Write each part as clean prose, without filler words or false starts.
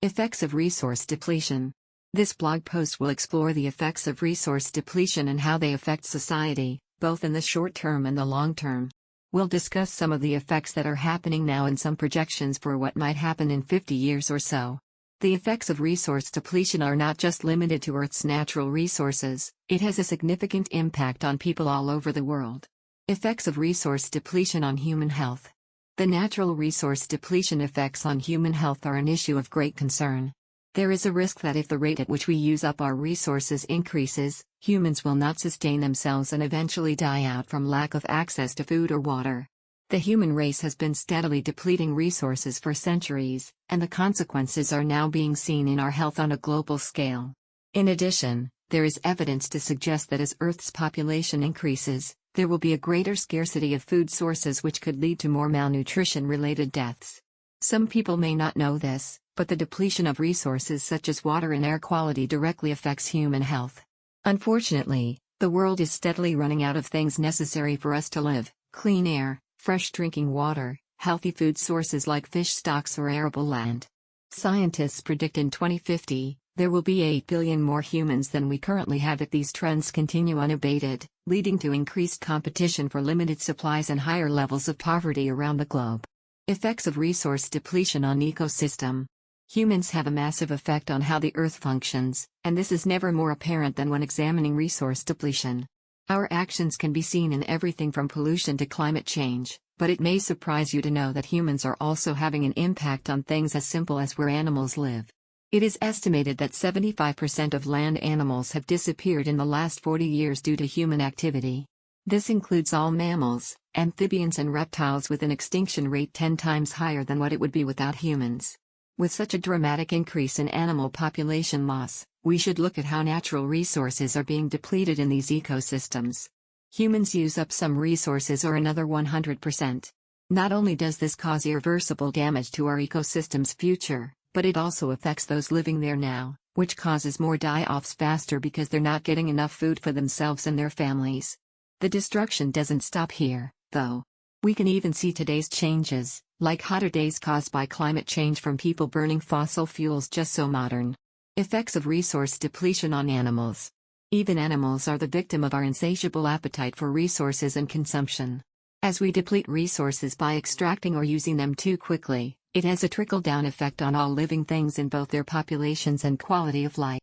Effects of resource depletion. This blog post will explore the effects of resource depletion and how they affect society, both in the short term and the long term. We'll discuss some of the effects that are happening now and some projections for what might happen in 50 years or so. The effects of resource depletion are not just limited to Earth's natural resources, it has a significant impact on people all over the world. Effects of resource depletion on human health. The natural resource depletion effects on human health are an issue of great concern. There is a risk that if the rate at which we use up our resources increases, humans will not sustain themselves and eventually die out from lack of access to food or water. The human race has been steadily depleting resources for centuries, and the consequences are now being seen in our health on a global scale. In addition, there is evidence to suggest that as Earth's population increases, there will be a greater scarcity of food sources which could lead to more malnutrition-related deaths. Some people may not know this, but the depletion of resources such as water and air quality directly affects human health. Unfortunately, the world is steadily running out of things necessary for us to live: clean air, fresh drinking water, healthy food sources like fish stocks or arable land. Scientists predict in 2050, there will be 8 billion more humans than we currently have if these trends continue unabated, leading to increased competition for limited supplies and higher levels of poverty around the globe. Effects of resource depletion on ecosystem. Humans have a massive effect on how the Earth functions, and this is never more apparent than when examining resource depletion. Our actions can be seen in everything from pollution to climate change, but it may surprise you to know that humans are also having an impact on things as simple as where animals live. It is estimated that 75% of land animals have disappeared in the last 40 years due to human activity. This includes all mammals, amphibians and reptiles, with an extinction rate 10 times higher than what it would be without humans. With such a dramatic increase in animal population loss, we should look at how natural resources are being depleted in these ecosystems. Humans use up some resources or another 100%. Not only does this cause irreversible damage to our ecosystem's future, but it also affects those living there now, which causes more die-offs faster because they're not getting enough food for themselves and their families. The destruction doesn't stop here, though. We can even see today's changes, like hotter days caused by climate change from people burning fossil fuels, just so modern. Effects of resource depletion on animals. Even animals are the victim of our insatiable appetite for resources and consumption. As we deplete resources by extracting or using them too quickly, it has a trickle-down effect on all living things in both their populations and quality of life.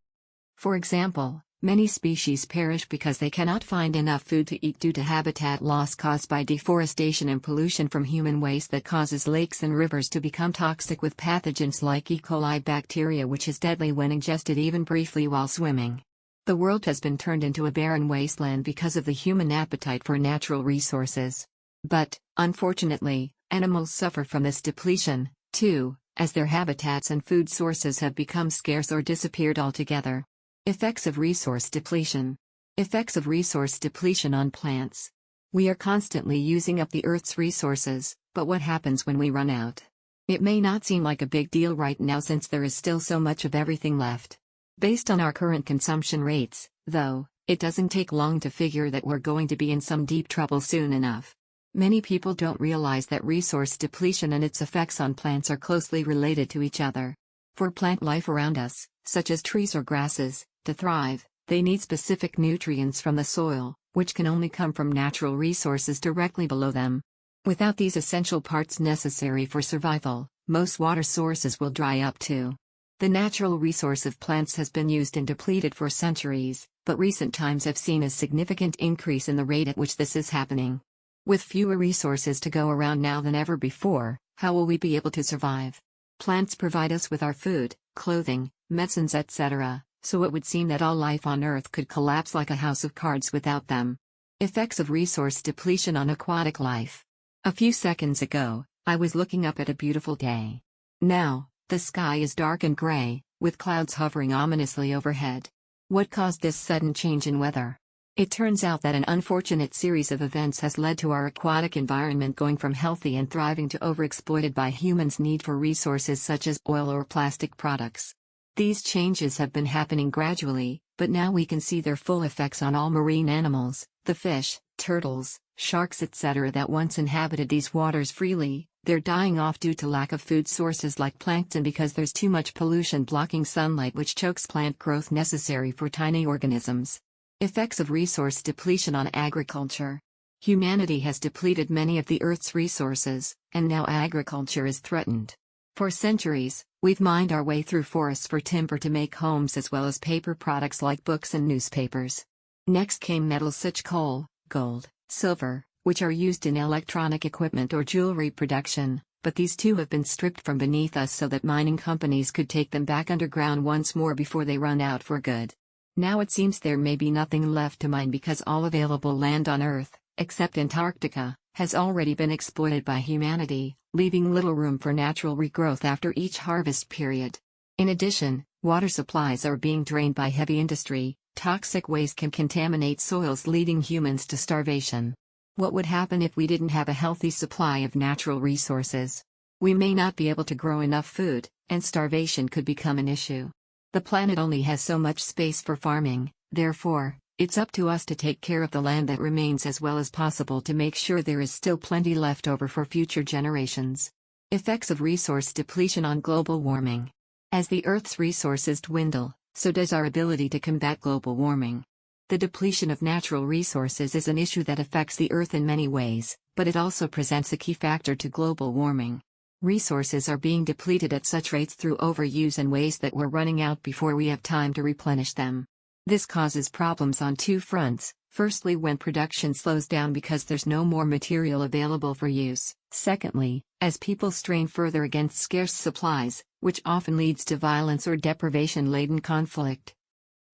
For example, many species perish because they cannot find enough food to eat due to habitat loss caused by deforestation and pollution from human waste that causes lakes and rivers to become toxic with pathogens like E. coli bacteria, which is deadly when ingested even briefly while swimming. The world has been turned into a barren wasteland because of the human appetite for natural resources. But, unfortunately, animals suffer from this depletion, too, as their habitats and food sources have become scarce or disappeared altogether. Effects of resource depletion. Effects of resource depletion on plants. We are constantly using up the Earth's resources, but what happens when we run out? It may not seem like a big deal right now since there is still so much of everything left. Based on our current consumption rates, though, it doesn't take long to figure that we're going to be in some deep trouble soon enough. Many people don't realize that resource depletion and its effects on plants are closely related to each other. For plant life around us, such as trees or grasses, to thrive, they need specific nutrients from the soil, which can only come from natural resources directly below them. Without these essential parts necessary for survival, most water sources will dry up too. The natural resource of plants has been used and depleted for centuries, but recent times have seen a significant increase in the rate at which this is happening. With fewer resources to go around now than ever before, how will we be able to survive? Plants provide us with our food, clothing, medicines, etc., so it would seem that all life on Earth could collapse like a house of cards without them. Effects of resource depletion on aquatic life. A few seconds ago, I was looking up at a beautiful day. Now, the sky is dark and gray, with clouds hovering ominously overhead. What caused this sudden change in weather? It turns out that an unfortunate series of events has led to our aquatic environment going from healthy and thriving to overexploited by humans' need for resources such as oil or plastic products. These changes have been happening gradually, but now we can see their full effects on all marine animals, the fish, turtles, sharks, etc. that once inhabited these waters freely. They're dying off due to lack of food sources like plankton because there's too much pollution blocking sunlight, which chokes plant growth necessary for tiny organisms. Effects of resource depletion on agriculture. Humanity has depleted many of the Earth's resources, and now agriculture is threatened. For centuries, we've mined our way through forests for timber to make homes as well as paper products like books and newspapers. Next came metals such as coal, gold, silver, which are used in electronic equipment or jewelry production, but these too have been stripped from beneath us so that mining companies could take them back underground once more before they run out for good. Now it seems there may be nothing left to mine because all available land on Earth, except Antarctica, has already been exploited by humanity, leaving little room for natural regrowth after each harvest period. In addition, water supplies are being drained by heavy industry. Toxic waste can contaminate soils, leading humans to starvation. What would happen if we didn't have a healthy supply of natural resources? We may not be able to grow enough food, and starvation could become an issue. The planet only has so much space for farming, therefore, it's up to us to take care of the land that remains as well as possible to make sure there is still plenty left over for future generations. Effects of resource depletion on global warming. As the Earth's resources dwindle, so does our ability to combat global warming. The depletion of natural resources is an issue that affects the Earth in many ways, but it also presents a key factor to global warming. Resources are being depleted at such rates through overuse and waste that we're running out before we have time to replenish them. This causes problems on two fronts. Firstly, when production slows down because there's no more material available for use. Secondly, as people strain further against scarce supplies, which often leads to violence or deprivation-laden conflict,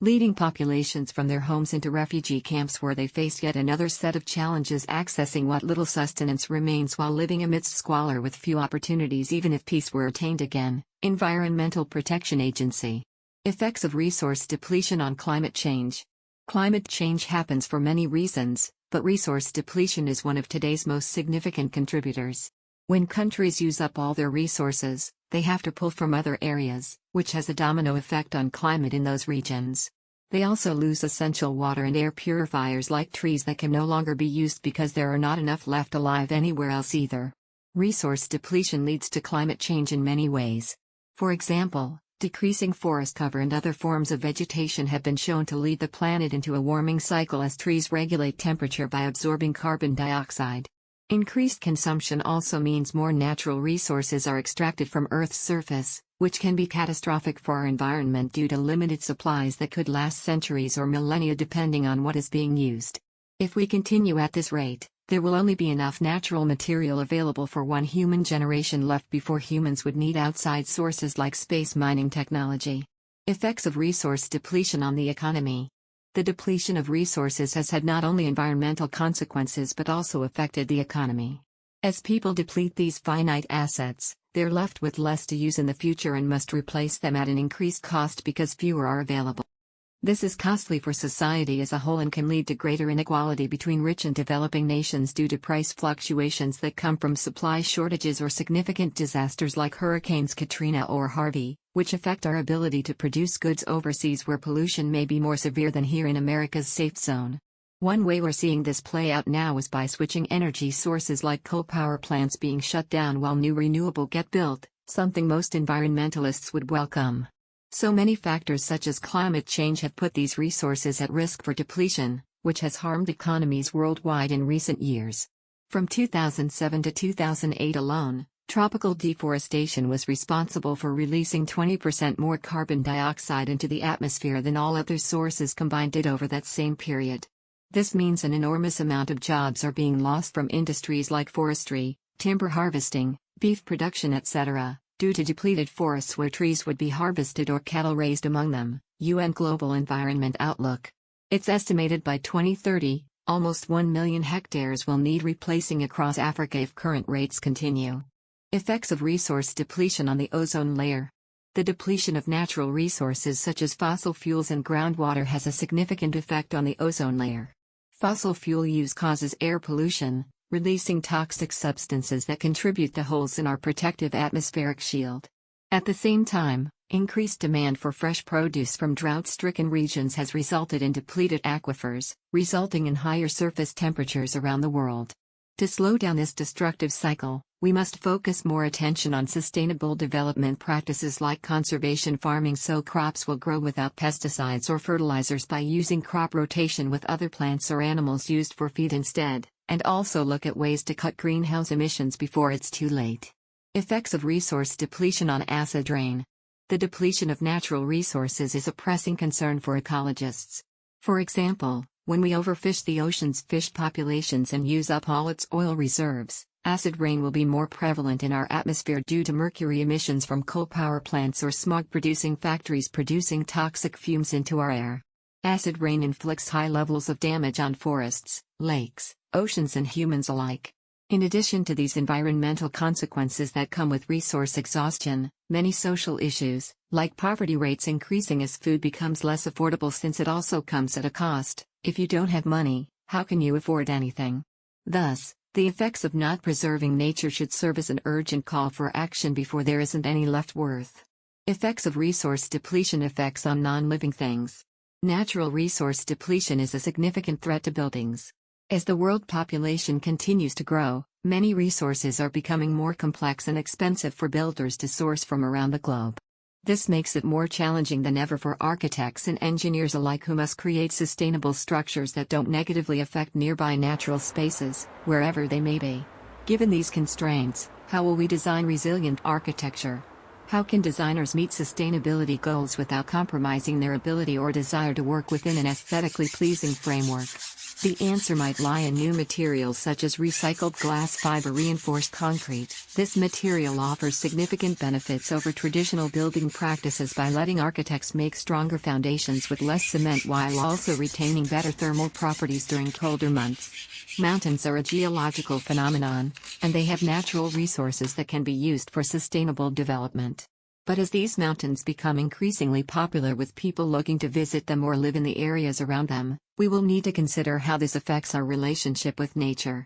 leading populations from their homes into refugee camps where they face yet another set of challenges accessing what little sustenance remains while living amidst squalor with few opportunities even if peace were attained again. Environmental Protection Agency. Effects of resource depletion on climate change. Climate change happens for many reasons, but resource depletion is one of today's most significant contributors. When countries use up all their resources, they have to pull from other areas, which has a domino effect on climate in those regions. They also lose essential water and air purifiers like trees that can no longer be used because there are not enough left alive anywhere else either. Resource depletion leads to climate change in many ways. For example, decreasing forest cover and other forms of vegetation have been shown to lead the planet into a warming cycle as trees regulate temperature by absorbing carbon dioxide. Increased consumption also means more natural resources are extracted from Earth's surface, which can be catastrophic for our environment due to limited supplies that could last centuries or millennia depending on what is being used. If we continue at this rate, there will only be enough natural material available for one human generation left before humans would need outside sources like space mining technology. Effects of resource depletion on the economy. The depletion of resources has had not only environmental consequences but also affected the economy. As people deplete these finite assets, they're left with less to use in the future and must replace them at an increased cost because fewer are available. This is costly for society as a whole and can lead to greater inequality between rich and developing nations due to price fluctuations that come from supply shortages or significant disasters like Hurricanes Katrina or Harvey, which affect our ability to produce goods overseas where pollution may be more severe than here in America's safe zone. One way we're seeing this play out now is by switching energy sources like coal power plants being shut down while new renewable get built, something most environmentalists would welcome. So many factors such as climate change have put these resources at risk for depletion, which has harmed economies worldwide in recent years. From 2007 to 2008 alone, tropical deforestation was responsible for releasing 20% more carbon dioxide into the atmosphere than all other sources combined did over that same period. This means an enormous amount of jobs are being lost from industries like forestry, timber harvesting, beef production, etc., due to depleted forests where trees would be harvested or cattle raised among them. UN Global Environment Outlook. It's estimated by 2030, almost 1 million hectares will need replacing across Africa if current rates continue. Effects of resource depletion on the ozone layer. The depletion of natural resources such as fossil fuels and groundwater has a significant effect on the ozone layer. Fossil fuel use causes air pollution, releasing toxic substances that contribute to holes in our protective atmospheric shield. At the same time, increased demand for fresh produce from drought-stricken regions has resulted in depleted aquifers, resulting in higher surface temperatures around the world. To slow down this destructive cycle, We must focus more attention on sustainable development practices like conservation farming so crops will grow without pesticides or fertilizers by using crop rotation with other plants or animals used for feed instead, and also look at ways to cut greenhouse emissions before it's too late. Effects of resource depletion on acid rain. The depletion of natural resources is a pressing concern for ecologists. For example, when we overfish the ocean's fish populations and use up all its oil reserves, acid rain will be more prevalent in our atmosphere due to mercury emissions from coal power plants or smog-producing factories producing toxic fumes into our air. Acid rain inflicts high levels of damage on forests, lakes, oceans and humans alike. In addition to these environmental consequences that come with resource exhaustion, many social issues, like poverty rates increasing as food becomes less affordable since it also comes at a cost. If you don't have money, how can you afford anything? Thus, the effects of not preserving nature should serve as an urgent call for action before there isn't any left worth. Effects of resource depletion. Effects on non-living things. Natural resource depletion is a significant threat to buildings. As the world population continues to grow, many resources are becoming more complex and expensive for builders to source from around the globe. This makes it more challenging than ever for architects and engineers alike who must create sustainable structures that don't negatively affect nearby natural spaces, wherever they may be. Given these constraints, how will we design resilient architecture? How can designers meet sustainability goals without compromising their ability or desire to work within an aesthetically pleasing framework? The answer might lie in new materials such as recycled glass fiber reinforced concrete. This material offers significant benefits over traditional building practices by letting architects make stronger foundations with less cement while also retaining better thermal properties during colder months. Mountains are a geological phenomenon, and they have natural resources that can be used for sustainable development. But as these mountains become increasingly popular with people looking to visit them or live in the areas around them, we will need to consider how this affects our relationship with nature.